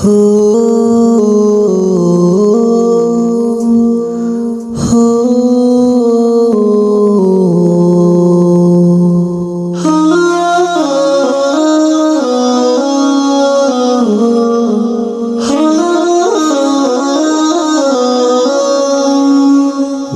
हो हो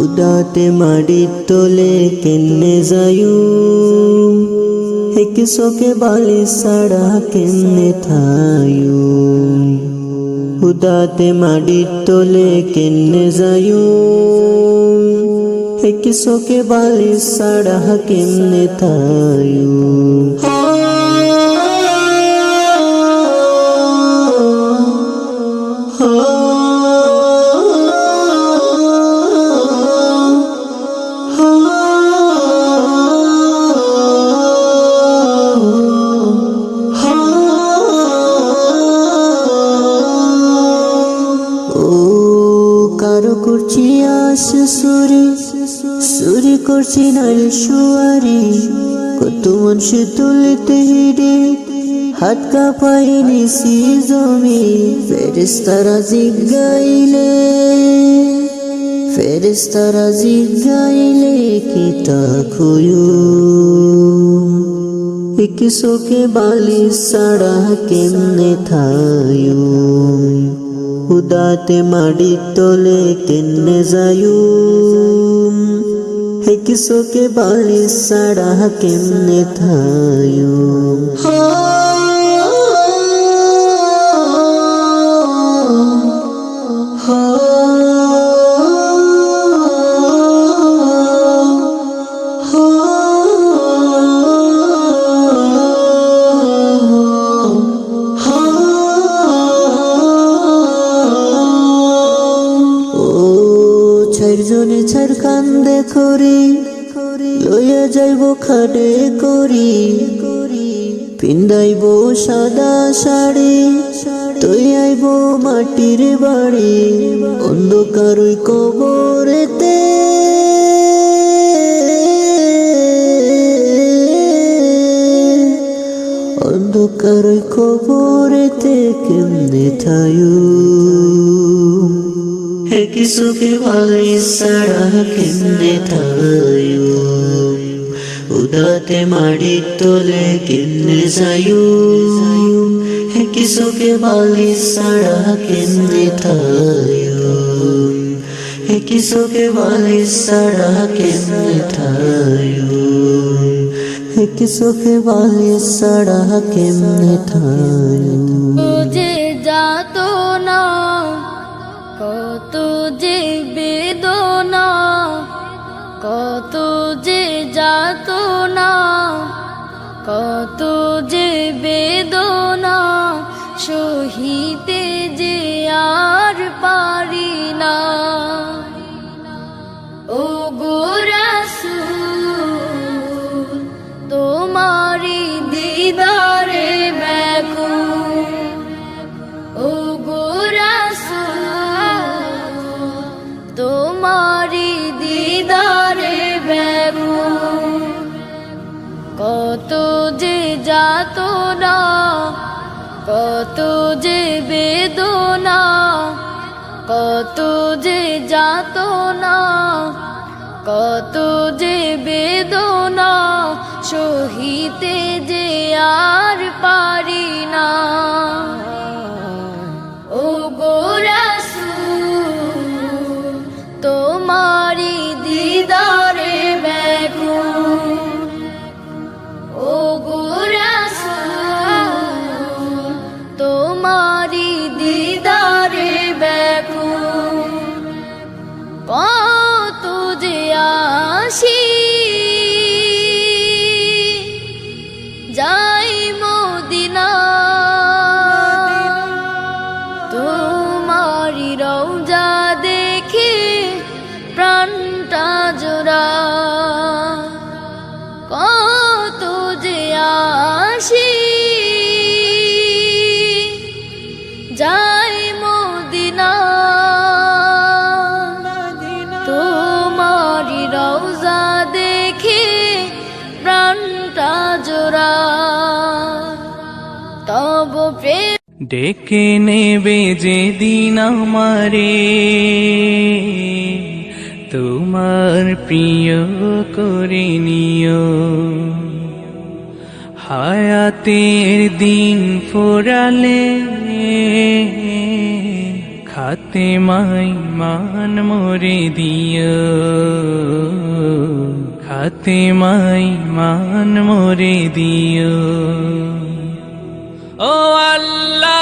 उदाते माड़ी तोले केन्ने जायू एक सोके बाली साड़ा केन्ने थायू उदाते माड़ी तोले केन्ने जायू एक सोके बाली साड़ा केन्ने थायू কারো করছি আসে সুরি সুরি করছি নাল শুয়ারি কত মানুষ তুলতে হিড়ে হাত কাঁপাই নিছি জমি ফেরেশতারা জিগাইলে কি তা খুয়ু এক সোকে বালি সাড়া কেমনে থায়ু उदाते माड़ी तोले केन्ने जायू एक सोके बाली साड़ा केन्ने थायू জনে ছাড় কান্দে করি লইয়া যাইব খাডে করি পিন্দাইব সাদা শাড়ি তুই আইব মাটির বাড়ি অন্ধকারই কবরেতে অন্ধকারই কবরেতে কেমনে থায়ু एक सोके बाली साड़ा केन्ने थायू उदाते माड़ी तोले केन्ने जायू एक सोके बाली साड़ा केन्ने थायू एक सोके बाली साड़ा केन्ने थायू एक सोके बाली साड़ा केन्ने थायू तुझे जातो ना কত যে বেদনা কত যে যাতনা কত যে বেদনা সহিতে যে আর পারি না ও গো রাসূল তোমারি দিদারে ব্যাকুল ও গো তোমারি দিদারে ব্যাকুল কত যে যাতনা কত যে বেদনা কত যে যাতনা কত যে বেদনা সহিতে যে আর পারি না ও গো তোমারি দিদারে ব্যাকুল ও গো রাসূল তোমারি দিদারে ব্যাকুল কত যে আসি যাই মদিনা ডেকে নেবে যেদিন আমারে তোমার প্রিয় করে নিও। হায়াতের দিন ফোরালে খাতেমাই মান মোরে দিও, খাতেমাই মান মোরে দিও। ও আল্লাহ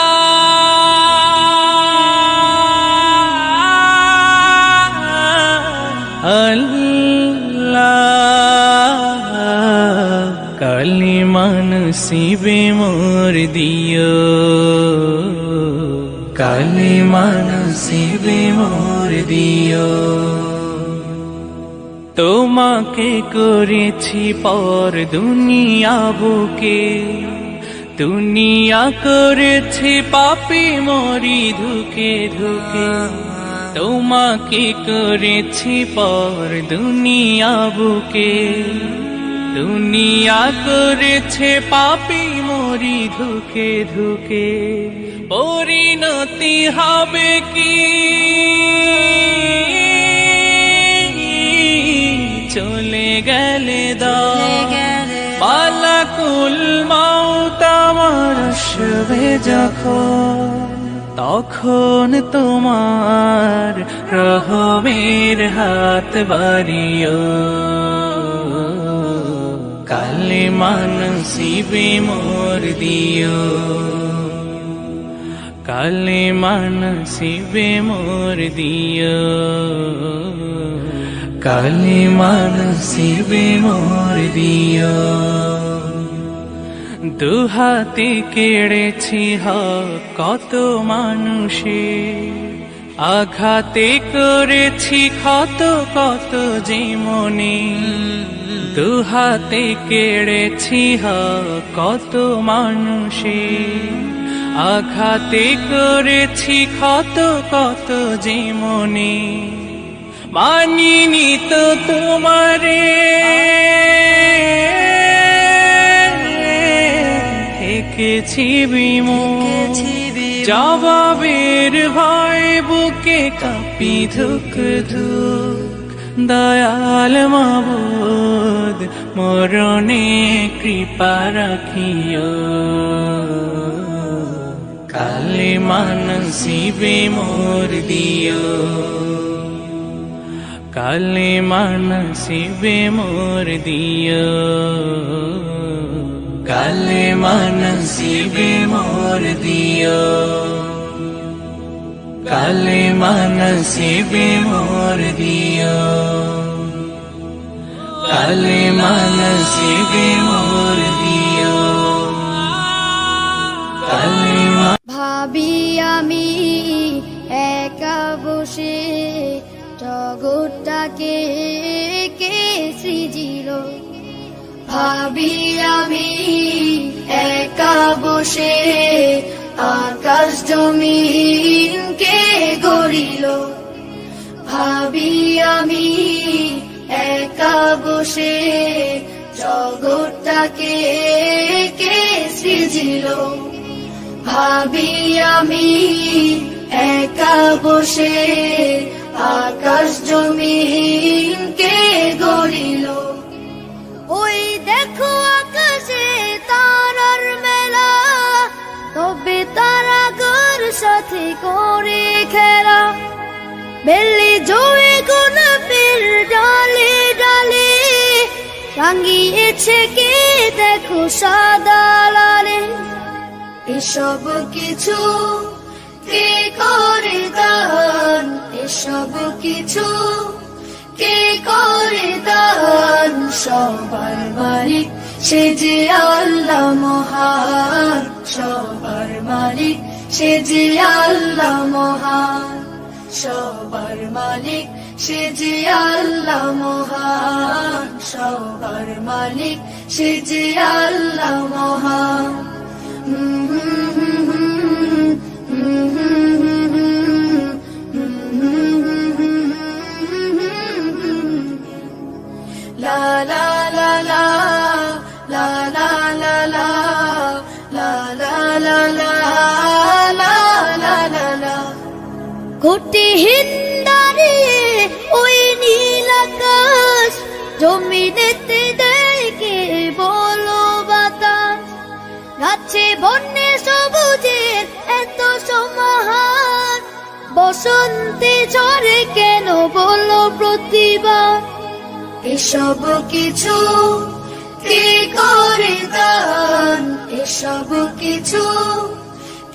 আল্লাহ, কালিমা নসিবে মোর দিও, কালিমা নসিবে মোর দিও। তোমাকে করেছি পর দুনিয়া বুকে, দুনিয়া করেছি পাপী মরি ধুকে ধুকে। তোমাকে করেছি পর দুনিয়া বুকে, দুনিয়া করেছে পাপী মরি ধুকে ধুকে। পরিণতি হবে কি চলে গেলে মালাকুল মউত আমার আসবে যখন, তখন তোমার রহমের হাত বাড়িও। কালিমা নসিবে মোর দিও, কালিমা নসিবে মোর দিও, কালিমা নসিবে মোর দিও। দুহাতে কেড়েছি হক কত মানুষে, আঘাতে করেছি ক্ষত কত জীবনে। দুহাতে কেড়েছি হক কত মানুষে, আঘাতে করেছি ক্ষত কত জীবনে। মানিনি তো তোমারে থেকেছি বিমুখ, জবাবের ভয় বুকে কাঁপি ধুক ধুক। দয়াল মাবুদ মরণে কৃপা রাখিও, কালিমা নসিবে মোর দিও, কালিমা নসিবে মোর দিও, কালিমা নসিবে মোর দিও, কালিমা নসিবে মোর দিও, কালিমা নসিবে মোর দিও, কালিমা। ভাবি আমি একা বসে জগৎটাকে কে সৃজিল। ভাবি আমি একা বসে আকাশ জমিন কে গড়িল। ভাবি আমি একা বসে জগৎটাকে কে সৃজিল। ভাবি আমি একা বসে আকাশ জমিন কে গড়িল। ওই দেখো আকাশে তারার মেলা, তবে তারাগর সাথে করে খেলা। বেলি জয়ে গোলাপের ডালে ডালে রাঙিয়েছে কে দেখো সাদা লালে। এসব কিছু কে করে দান, এসব কিছু কে করে দান। সবার মালিক সে যে আল্লাহ মহান, সবার মালিক সে যে আল্লাহ মহান, সবার মালিক সে যে আল্লাহ মহান, সবার মালিক সে যে আল্লাহ মহান। La la la la la la la la la la la la ঘটিহীন দাঁড়িয়ে ওই নীল আকাশ, জমিনেতে দেখে বলো বাতাস। গাছে বন্যে সবুজের এত সমাহার, বসন্তে ঝরে কেন বলো প্রতিবার। এসব কিছু কে করে দান, এসব কিছু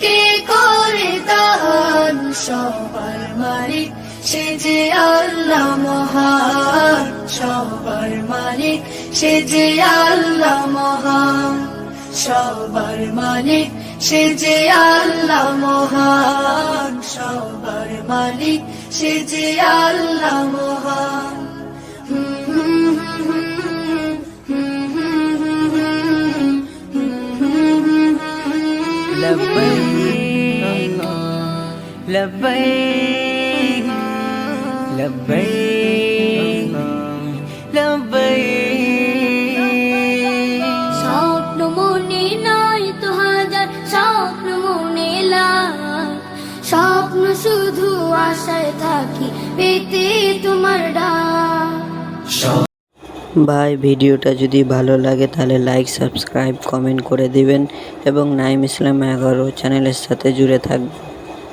কে করে দান। সবার মালিক সে যে আল্লাহ মহান, সবার মালিক সে যে আল্লাহ মহান, সবার মালিক সে যে আল্লাহ মহান, সবার মালিক সে যে আল্লাহ মহান। لبيك لبيك لبيك لبيك স্বপ্ন মনে নয় তো হাজার, স্বপ্ন মনে লাখ, স্বপ্ন শুধু আশায় থাকি পেতে তোমার ডাক। ভাই ভিডিওটা যদি ভালো লাগে তাহলে লাইক সাবস্ক্রাইব কমেন্ট করে দিবেন এবং নাইম ইসলাম 11 চ্যানেলের সাথে জুড়ে থাকবেন।